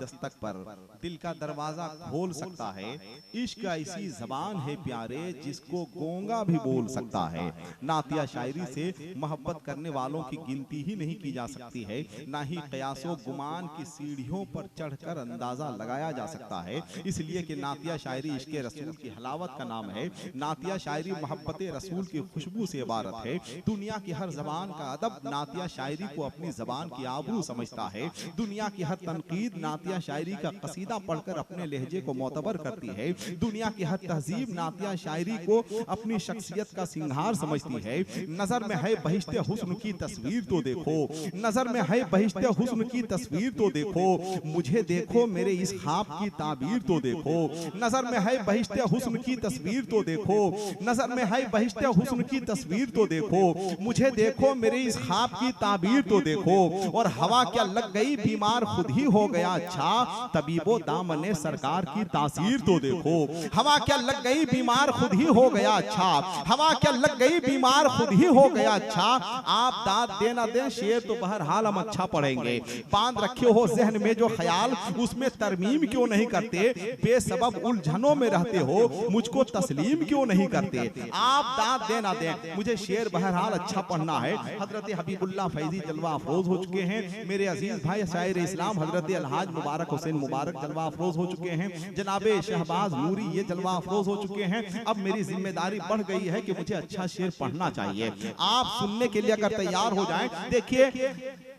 दस्तक पर दिल का दरवाजा खोल सकता है। इश्क ऐसी जबान है प्यारे जिसको गोंगा भी बोल सकता है। नातिया शायरी से मोहब्बत करने वालों की गिनती ही नहीं की जा सकती है, ना ही कयासो गुमान की सीढ़ियों पर चढ़कर अंदाजा लगाया जा सकता है। इसलिए कि नातिया शायरी इश्क रसूल की हलावत का नाम है। नातिया शायरी मोहब्बत रसूल की खुशबू से इबारत है। दुनिया की हर जबान का अदब नातिया शायरी को अपनी जबान की आबरू समझता है। दुनिया की हर तनकीद नातिया शायरी का कसीदा पढ़कर अपने लहजे को मोतबर करती है। दुनिया की हर तहजीब नातिया शायरी को अपनी शख्सियत का सिंगार समझती है। नजर में है बहिश्ते हुस्न की तस्वीर तो देखो, नजर में है बहिश्ते हुस्न की तस्वीर तो देखो, मुझे देखो मेरे इस ख्वाब की ताबीर तो देखो। नजर में है बहिश्ते हुस्न की तस्वीर तो देखो, नजर में है बहिश्ते हुस्न की तस्वीर तो देखो, मुझे देखो मेरे इस ख्वाब की ताबीर तो देखो। और हवा क्या लग गई बीमार खुद ही हो गया अच्छा, तबीबो दामने सरकार की तासीर तो देखो। हवा क्या लग गई बीमार खुद ही हो गया अच्छा, हवा क्या लग गई बीमार खुद ही हो गया अच्छा। आप दाद देना दें शेर तो बहरहाल हम अच्छा पढ़ेंगे। बांध रखे हो जहन में जो ख्याल उसमें तरमीम क्यों नहीं करते, बेसबब उलझनों में रहते हो मुझको तस्लीम क्यों नहीं करते। आप दाद देना दें मुझे शेर बहरहाल अच्छा पढ़ना है। हजरत हबीबुल्लाह फैजी जलवा अफरोज हो चुके हैं। मेरे अजीज भाई शायर इस्लाम हजरत अलहाज मुबारक हुसैन मुबारक जलवा अफरोज हो चुके हैं। जनाबे शहबाज नूरी ये जलवा अफरोज हो चुके हैं। अब मेरी जिम्मेदारी बढ़ गई है कि मुझे अच्छा शेर पढ़ना चाहिए। आप सुनने के लिए अगर तैयार हो जाएं, देखिए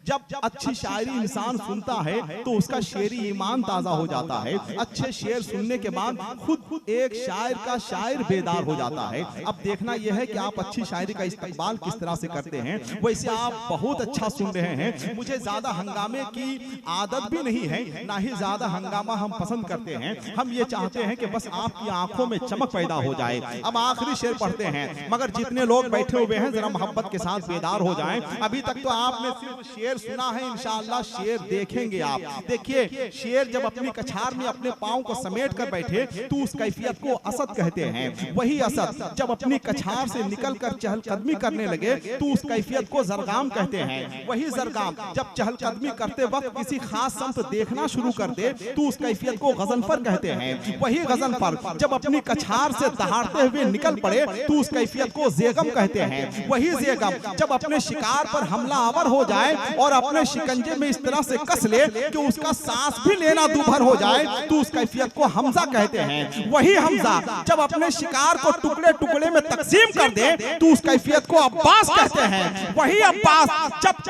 जब अच्छी शायरी इंसान सुनता है तो उसका शेरी ईमान ताजा हो जाता है। अच्छे शेर सुनने के बाद खुद एक शायर का शायर बेदार हो जाता है। अब देखना यह है कि आप अच्छी शायरी का इस्तेमाल किस तरह से करते हैं। वैसे आप बहुत अच्छा सुन रहे हैं। मुझे ज्यादा हंगामे की आदत भी नहीं है, ना ही ज्यादा हंगामा हम पसंद करते हैं। हम ये चाहते हैं कि बस आपकी आंखों में चमक पैदा हो जाए। अब आखिरी शेर पढ़ते हैं, मगर जितने लोग बैठे हुए हैं जरा मोहब्बत के साथ बेदार हो जाएं। अभी तक तो आपने सिर्फ शेर सुना है, इंशाअल्लाह शेर देखेंगे आप। देखिए शेर जब अपनी कछार में अपने पांव को समेट कर बैठे तो उस कैफियत को असद कहते हैं। वही असद जब अपनी कछार से निकलकर चहलकदमी करने लगे तो उस कैफियत को जरगाम कहते हैं। वही जरगाम जब चहलकदमी करते वक्त किसी खास संत देखना शुरू कर दे तो उस कैफियत को गजनफर कहते हैं। वही गजनफर जब अपनी कछार से दहाड़ते हुए निकल पड़े तो उस कैफियत को जेगम कहते हैं। वही जेगम जब अपने शिकार पर हमलावर हो जाए और अपने शिकंजे में इस तरह से कस ले कि उसका सांस भी लेना दूभर हो जाए तो उस कैफियत को हमजा कहते हैं। वही हमजा जब अपने शिकार को टुकड़े टुकड़े में तकसीम कर दे तो उस कैफियत को अब्बास कहते हैं। वही अब्बास जब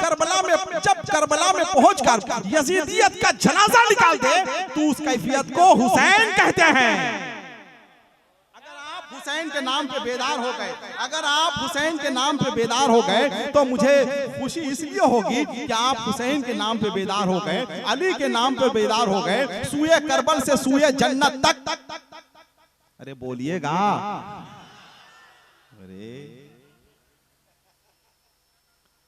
करबला में पहुंचकर यजीदियत का जनाजा निकाल दे तो उस कैफियत को हुसैन कहते हैं। हुसैन के नाम पे बेदार हो गए, अगर आप हुसैन के नाम पे बेदार हो गए तो मुझे खुशी इसलिए होगी कि आप हुसैन के नाम पे बेदार हो गए, अली के नाम पे बेदार हो गए, सूए करबल से सूए जन्नत तक। अरे बोलिएगा, अरे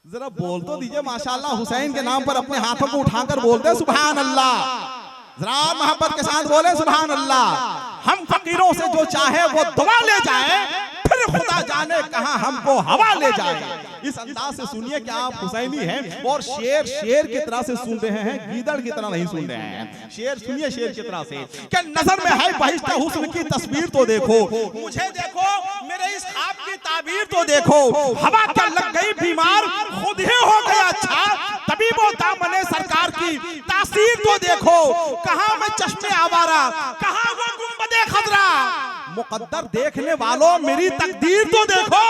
जरा बोल तो दीजिए माशाल्लाह। हुसैन के नाम पर अपने हाथों को उठाकर बोलते सुभान अल्लाह। जरा मोहब्बत के साथ बोले सुभान अल्लाह। हम फकीरों से जो चाहे वो दुआ ले जाए, फिर खुदा जाने कहां हमको हवा ले जाए। इस अंदाज से सुनिए कि आप हुसैनी हैं और शेर शेर की तरह से सुन रहे हैं, गीदड़ की तरह नहीं सुन रहे हैं। शेर सुनिए शेर की तरह से कि नजर में है बहिश्ते हुस्न की तस्वीर तो देखो, मुझे देखो मेरे इस ख्वाब की ताबीर तो देखो। हवा क्या लग गई बीमार खुद ही हो गया अच्छा, तबीबो दामने सरकार की तासीर तो देखो। कहां मैं चश्मे आवारा, कहां वो गुंबदे खजरा, मुकद्दर देखने वालों मेरी तकदीर तो देखो।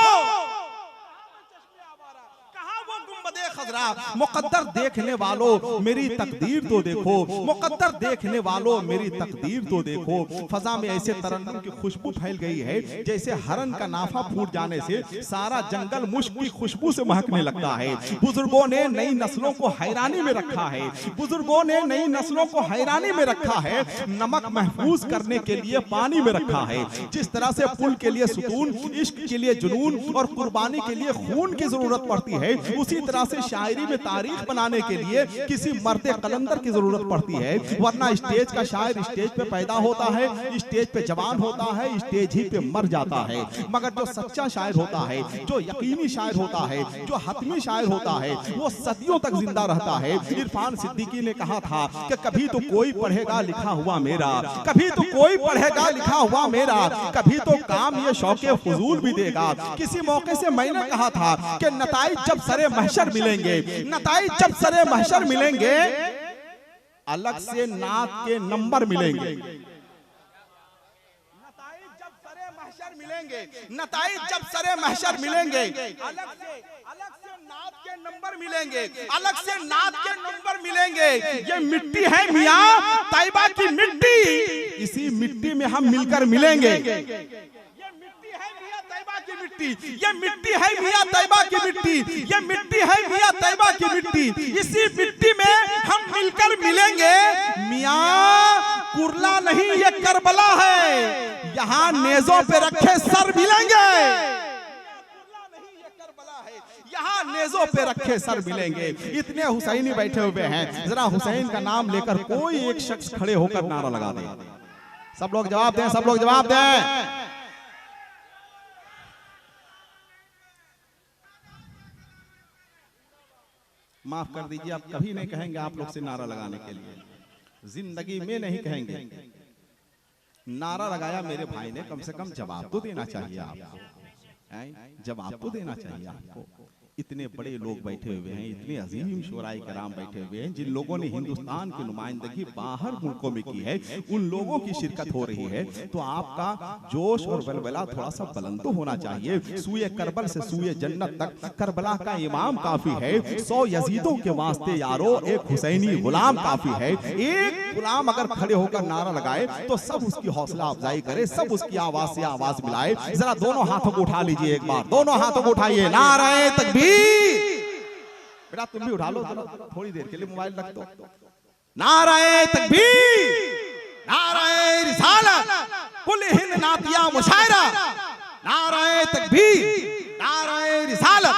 मुकद्दर देखने वालों मेरी तकदीर तो देखो, मुकद्दर देखने वालों मेरी तकदीर तो देखो। फजा में ऐसे तरन्नुम की खुशबू फैल गई है जैसे हरन का नाफा फूट जाने से सारा जंगल मुश्क की खुशबू से महकने लगता है। बुजुर्गों ने नई नस्लों को हैरानी में रखा है, बुजुर्गों ने नई नस्लों को हैरानी में रखा है। नमक महफूज करने के लिए पानी में रखा है। जिस तरह से पुल के लिए सुकून, इश्क के लिए जुनून और कुर्बानी के लिए खून की जरूरत पड़ती है, उसी तरह से शायरी में तारीख बनाने के लिए किसी मर्दे कलंदर की जरूरत पड़ती है, वरना स्टेज का शायर स्टेज पे पैदा होता है, स्टेज पे जवान होता है, स्टेज ही पे मर जाता है। मगर जो सच्चा शायर होता है, जो यकीनी शायर होता है, जो हतमी शायर होता है, वो सदियों तक जिंदा रहता है। इरफान सिद्दीकी ने कहा था कि कभी तो कोई पढ़ेगा लिखा हुआ मेरा, कभी तो कोई पढ़ेगा लिखा हुआ मेरा, कभी तो काम ये शौके फजूल भी देगा। किसी मौके से मैंने कहा था कि नताइज जब सरे महशर मिलेंगे, नताइज जब सरे महशर मिलेंगे, अलग से नात के नंबर मिलेंगे। नताइज जब सरे महशर मिलेंगे, नताइज जब सरे महशर मिलेंगे, अलग से नात के नंबर मिलेंगे, अलग से नात के नंबर मिलेंगे। ये मिट्टी है मियां तैयबा की मिट्टी, इसी मिट्टी में हम मिलकर मिलेंगे। मिट्टी, ये मिट्टी है मियां तैयबा की मिट्टी, ये मिट्टी है मियां तैयबा की मिट्टी, इसी मिट्टी में हम मिलकर मिलेंगे। मियां कुरला नहीं ये करबला है, यहाँ नेज़ों पे रखे सर मिलेंगे। यहाँ नेज़ों पे रखे सर मिलेंगे। इतने हुसैनी बैठे हुए हैं, जरा हुसैन का नाम लेकर कोई एक शख्स खड़े होकर नारा लगा दे। सब लोग जवाब दें, सब लोग जवाब दें। माफ कर दीजिए, आप कभी नहीं कहेंगे आप लोग से नारा लगाने के लिए, जिंदगी में नहीं कहेंगे। नारा लगाया मेरे भाई ने, कम से कम जवाब तो देना चाहिए आपको, जवाब तो देना चाहिए आपको। इतने बड़े लोग बैठे हुए हैं, इतने अजीम शोराई कराम बैठे हुए हैं, जिन लोगों ने हिंदुस्तान की नुमाइंदगी बाहर मुल्कों में की है, उन लोगों की शिरकत हो रही है, तो आपका जोश और बलबला थोड़ा सा बुलंद तो होना चाहिए। सूए करबल से सूए जन्नत तक करबला का इमाम काफी है, 100 यजीदों के वास्ते यारो एक हुसैनी गुलाम काफी है। एक गुलाम अगर खड़े होकर नारा लगाए तो सब उसकी हौसला अफजाई करे, सब उसकी आवाज से आवाज मिलाए। जरा दोनों हाथों को उठा लीजिए, एक बार दोनों हाथों को उठाइए, नाराए तकबीर। बेटा तुम भी उठा लो, थोड़ी देर के लिए मोबाइल रख दो। नाराए तकबीर, नाराए रिसालत, कुल हिंद नातिया मुशायरा, नाराए तकबीर, नाराए रिसालत।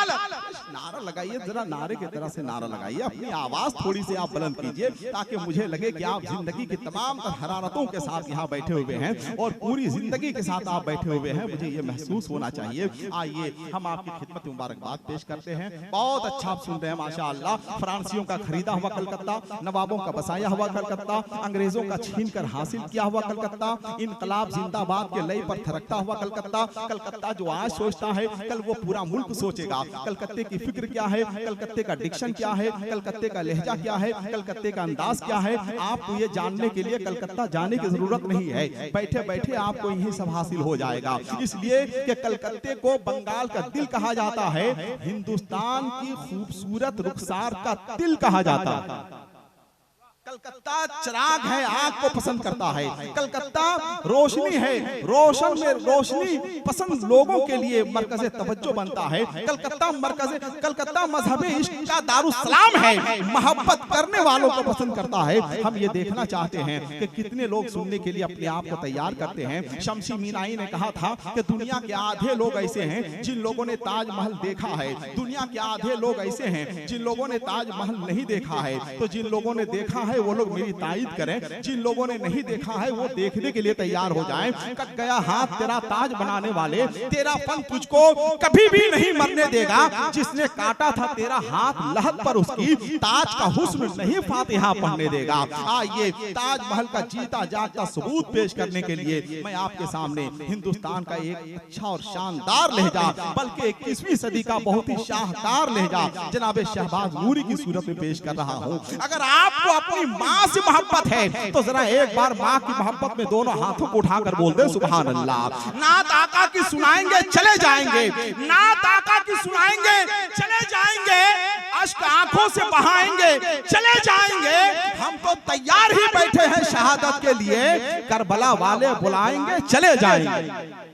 नारा लगाइए, जरा नारे की तरह से नारा लगाइए, अपनी आवाज थोड़ी सी आप बुलंद कीजिए, ताकि मुझे लगे कि आप जिंदगी की तमाम हरारतों के साथ यहाँ बैठे हुए हैं और पूरी जिंदगी के साथ आप बैठे हुए हैं, मुझे ये महसूस होना चाहिए। आइए हम आपकी खिदमत में मुबारकबाद पेश करते हैं। बहुत अच्छा आप सुन रहे हैं माशाअल्लाह। फ्रांसियों का खरीदा हुआ कलकत्ता, नवाबों का बसाया हुआ कलकत्ता, अंग्रेजों का छीन कर हासिल किया हुआ कलकत्ता, इनकलाब जिंदाबाद के लय पर थरकता हुआ कलकत्ता। कलकत्ता जो आज सोचता है, कल वो पूरा मुल्क सोचेगा। कलकत्ते की फिक्र क्या है, कलकत्ते का डिक्शन क्या है, कलकत्ते का लहजा क्या है, कलकत्ते का अंदाज क्या है, आपको ये जानने के लिए कलकत्ता जाने की जरूरत नहीं है। बैठे बैठे आपको यही सब हासिल हो जाएगा। इसलिए कि कलकत्ते को बंगाल का दिल कहा जाता है, हिंदुस्तान की खूबसूरत रुखसार का दिल कहा जाता है। कलकत्ता चिराग है, आग को पसंद करता है। कलकत्ता रोशनी है, रोशन में रोशनी पसंद लोगों के लिए मरकज़े तवज्जो बनता है। कलकत्ता मजहबे इश्क का दारुस्सलाम है, मोहब्बत करने वालों को पसंद करता है। हम ये देखना चाहते हैं कि कितने लोग सुनने के लिए अपने आप को तैयार करते हैं। शमसी मीनाई ने कहा था कि दुनिया के आधे लोग ऐसे हैं जिन लोगों ने ताजमहल देखा है, दुनिया के आधे लोग ऐसे हैं जिन लोगों ने ताजमहल नहीं देखा है। तो जिन लोगों ने देखा है वो लोग मेरी ताईद करें, जिन लोगों ने नहीं देखा है वो देखने के लिए तैयार हो जाएं। कट गया हाथ तेरा ताज बनाने वाले, तेरा फन तुझको कभी भी नहीं मरने देगा। जिसने काटा था तेरा हाथ लहद पर, उसकी ताज का हुस्न नहीं फातिहा पढ़ने देगा। आइए ताजमहल का जीता जागता सबूत पेश करने के लिए मैं आपके सामने हिंदुस्तान का एक अच्छा और शानदार लहजा, बल्कि 21वीं सदी का बहुत ही शाहकार लहजा जनाब शहबाज नूरी की सूरत में पेश कर रहा हूँ। अगर आपको अपनी माँ से मोहब्बत है तो जरा एक बार माँ की मोहब्बत में दोनों हाथों को उठाकर बोल दे सुभान अल्लाह। नात आका की सुनाएंगे चले जाएंगे, नात आका की सुनाएंगे चले जाएंगे, अश्क आंखों से बहाएंगे चले जाएंगे। हम तो तैयार ही बैठे हैं शहादत के लिए, करबला वाले बुलाएंगे चले जाएंगे।